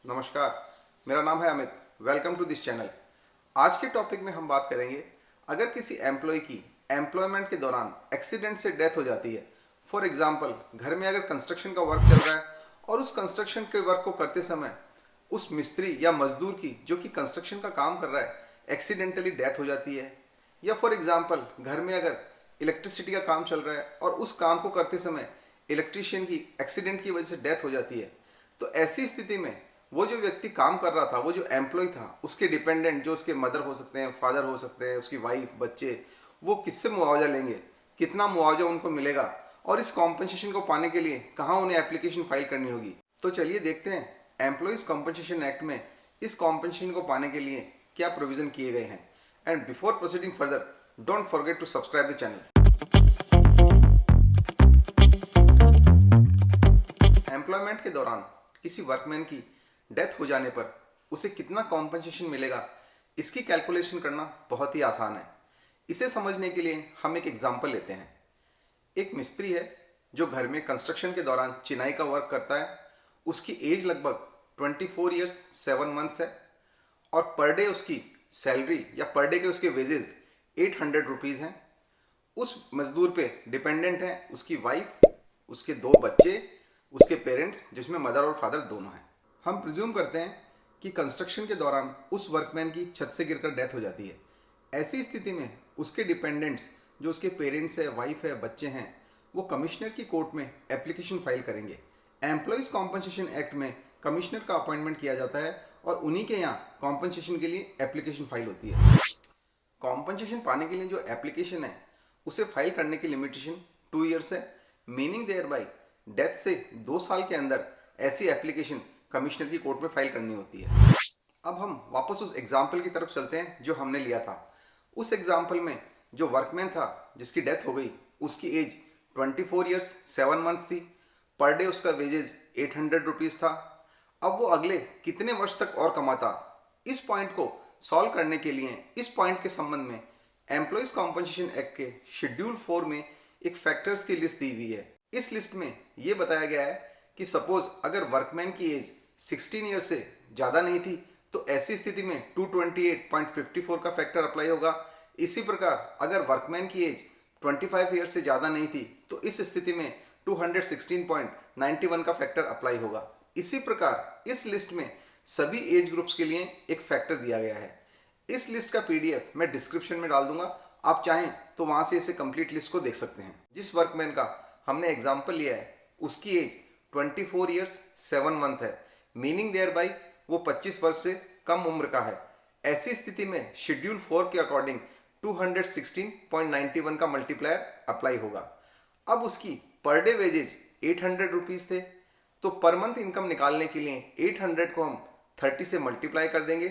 नमस्कार, मेरा नाम है Amit. Welcome to this channel. आज के टॉपिक में हम बात करेंगे, अगर किसी एम्प्लॉय की एम्प्लॉयमेंट के दौरान एक्सीडेंट से डेथ हो जाती है। फॉर एग्जांपल, घर में अगर कंस्ट्रक्शन का वर्क चल रहा है और उस कंस्ट्रक्शन के वर्क को करते समय उस मिस्त्री या मजदूर की जो कि कंस्ट्रक्शन का काम कर रहा है एक्सीडेंटली डेथ हो जाती है। या फॉर एग्जांपल, घर में अगर इलेक्ट्रिसिटी का काम चल रहा है और उस काम को करते समय इलेक्ट्रीशियन की एक्सीडेंट की वजह से डेथ हो जाती है, तो ऐसी स्थिति में वो जो व्यक्ति काम कर रहा था, वो जो एम्प्लॉय था, उसके डिपेंडेंट जो उसके मदर हो सकते हैं, फादर हो सकते हैं, उसकी वाइफ, बच्चे, वो किससे मुआवजा लेंगे, कितना मुआवजा उनको मिलेगा और इस कॉम्पनसेशन को पाने के लिए कहाँ उन्हें एप्लीकेशन फाइल करनी होगी। तो चलिए देखते हैं एम्प्लॉयज़ कॉम्पनसेशन एक्ट में इस कॉम्पनसेशन को पाने के लिए क्या प्रोविज़न किए गए हैं। And before proceeding further, don't forget to subscribe the channel. Employment के दौरान किसी वर्कमैन की डेथ हो जाने पर उसे कितना कॉम्पनसेशन मिलेगा, इसकी कैलकुलेशन करना बहुत ही आसान है। इसे समझने के लिए हम एक एग्जांपल लेते हैं। एक मिस्त्री है जो घर में कंस्ट्रक्शन के दौरान चिनाई का वर्क करता है। उसकी एज लगभग 24 ईयर्स 7 मंथ्स है और पर डे उसकी सैलरी या पर डे के उसके वेजेस 800 रुपीज़ हैं। उस मजदूर पे डिपेंडेंट हैं उसकी वाइफ, उसके 2 बच्चे, उसके पेरेंट्स जिसमें मदर और फादर दोनों हैं। हम प्रिज्यूम करते हैं कि कंस्ट्रक्शन के दौरान उस वर्कमैन की छत से गिरकर डेथ हो जाती है। ऐसी स्थिति में उसके डिपेंडेंट्स जो उसके पेरेंट्स है, वाइफ है, बच्चे हैं, वो कमिश्नर की कोर्ट में एप्लीकेशन फाइल करेंगे। एम्प्लॉयज़ कॉम्पनसेशन एक्ट में कमिश्नर का अपॉइंटमेंट किया जाता है और उन्हीं के यहाँ कॉम्पनसेशन के लिए एप्लीकेशन फाइल होती है। कॉम्पनसेशन पाने के लिए जो एप्लीकेशन है उसे फाइल करने की लिमिटेशन 2 ईयर्स है। मीनिंग देयर बाय डेथ से 2 साल के अंदर ऐसी एप्लीकेशन कमिश्नर की कोर्ट में फाइल करनी होती है। अब हम वापस उस एग्जाम्पल की तरफ चलते हैं जो हमने लिया था। उस एग्जाम्पल में जो वर्कमैन था जिसकी डेथ हो गई, उसकी एज 24 ईयर्स 7 मंथ्स थी। पर डे उसका वेजेस 800 रुपीज़ था। अब वो अगले कितने वर्ष तक और कमाता, इस पॉइंट को सॉल्व करने के लिए इस पॉइंट के संबंध में एम्प्लॉयज़ कॉम्पनसेशन एक्ट के शेड्यूल 4 में एक फैक्टर्स की लिस्ट दी हुई है। इस लिस्ट में ये बताया गया है कि सपोज अगर वर्कमैन की एज 16 ईयर से ज़्यादा नहीं थी तो ऐसी स्थिति में 228.54 का फैक्टर अप्लाई होगा। इसी प्रकार अगर वर्कमैन की एज 25 ईयर से ज़्यादा नहीं थी तो इस स्थिति में 216.91 का फैक्टर अप्लाई होगा। इसी प्रकार इस लिस्ट में सभी एज ग्रुप्स के लिए एक फैक्टर दिया गया है। इस लिस्ट का पीडीएफ मैं डिस्क्रिप्शन में डाल दूंगा, आप चाहें तो वहां से इसे कंप्लीट लिस्ट को देख सकते हैं। जिस वर्कमैन का हमने एग्जाम्पल लिया है उसकी एज 24 ईयर्स 7 मंथ है। मीनिंग देयर बाई वो 25 वर्ष से कम उम्र का है। ऐसी स्थिति में शेड्यूल 4 के अकॉर्डिंग 216.91 का मल्टीप्लायर अप्लाई होगा। अब उसकी पर डे वेजेज 800 रुपीज़ थे, तो पर मंथ इनकम निकालने के लिए 800 को हम 30 से मल्टीप्लाई कर देंगे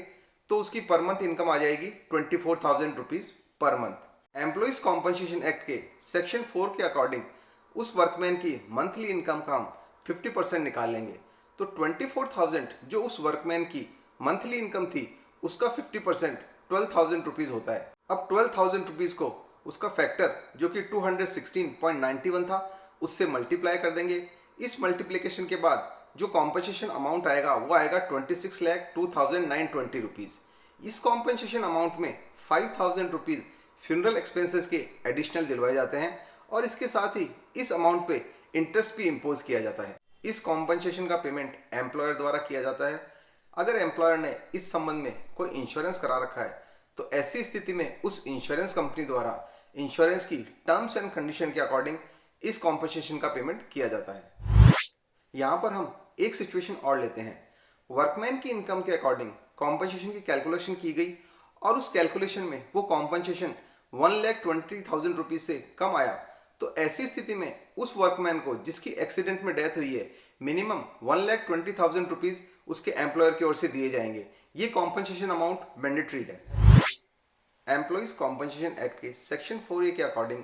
तो उसकी पर मंथ इनकम आ जाएगी 24,000 rupees per month. Employees compensation act के सेक्शन 4 के अकॉर्डिंग उस वर्कमैन की मंथली इनकम का हम 50% निकाल लेंगे। तो 24,000 जो उस वर्कमैन की मंथली इनकम थी उसका 50% 12,000 रुपीज़ होता है। अब 12,000 रुपीज़ को उसका फैक्टर जो कि 216.91 था उससे मल्टीप्लाई कर देंगे। इस मल्टीप्लिकेशन के बाद जो कॉम्पनसेशन अमाउंट आएगा वो आएगा 26,02,920 रुपीज़। इस कॉम्पनसेशन अमाउंट में 5,000 रुपीज़ फ्यूनरल एक्सपेंसेस के एडिशनल दिलवाए जाते हैं और इसके साथ ही इस अमाउंट पे इंटरेस्ट भी इम्पोज किया जाता है। इस कॉम्पनसेशन का पेमेंट एम्प्लॉयर द्वारा किया जाता है। अगर एम्प्लॉयर ने इस संबंध में कोई इंश्योरेंस करा रखा है तो ऐसी स्थिति में उस इंश्योरेंस कंपनी द्वारा इंश्योरेंस की टर्म्स एंड कंडीशन के अकॉर्डिंग इस कॉम्पनसेशन का पेमेंट किया जाता है। यहाँ पर हम एक सिचुएशन और लेते हैं। वर्कमैन की इनकम के अकॉर्डिंग कॉम्पनसेशन की कैलकुलेशन की गई और उस कैलकुलेशन में वो कॉम्पनसेशन 1,20,000 रुपीज़ से कम आया। तो ऐसी स्थिति में उस वर्कमैन को जिसकी एक्सीडेंट में डेथ हुई है मिनिमम 1,20,000 रुपीज़ उसके एम्प्लॉयर की ओर से दिए जाएंगे। ये कॉम्पनसेशन अमाउंट मैंडेटरी है। एम्प्लॉयज़ कॉम्पनसेशन एक्ट के सेक्शन 4A के अकॉर्डिंग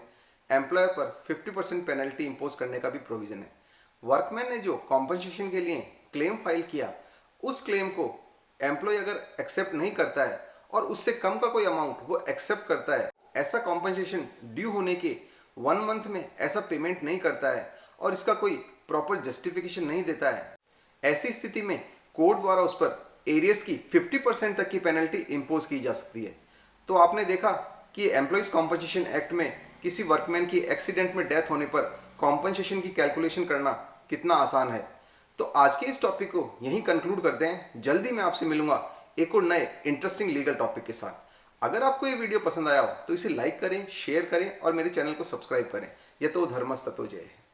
एम्प्लॉयर पर 50% पेनल्टी इंपोज करने का भी प्रोविजन है। वर्कमैन ने जो कॉम्पनसेशन के लिए क्लेम फाइल किया उस क्लेम को एम्प्लॉय अगर एक्सेप्ट नहीं करता है और उससे कम का कोई अमाउंट वो एक्सेप्ट करता है, ऐसा कॉम्पनसेशन ड्यू होने के 1 मंथ में ऐसा पेमेंट नहीं करता है और इसका कोई प्रॉपर जस्टिफिकेशन नहीं देता है, ऐसी स्थिति में कोर्ट द्वारा उस पर एरियर्स की 50% तक की पेनल्टी इम्पोज की जा सकती है। तो आपने देखा कि एम्प्लॉयज़ कॉम्पनसेशन एक्ट में किसी वर्कमैन की एक्सीडेंट में डेथ होने पर कॉम्पनसेशन की कैलकुलेशन करना कितना आसान है। तो आज के इस टॉपिक को यहीं कंक्लूड करते हैं। जल्दी मैं आपसे मिलूंगा एक और नए इंटरेस्टिंग लीगल टॉपिक के साथ। अगर आपको ये वीडियो पसंद आया हो तो इसे लाइक करें, शेयर करें और मेरे चैनल को सब्सक्राइब करें। यतो धर्मस्ततो जयः।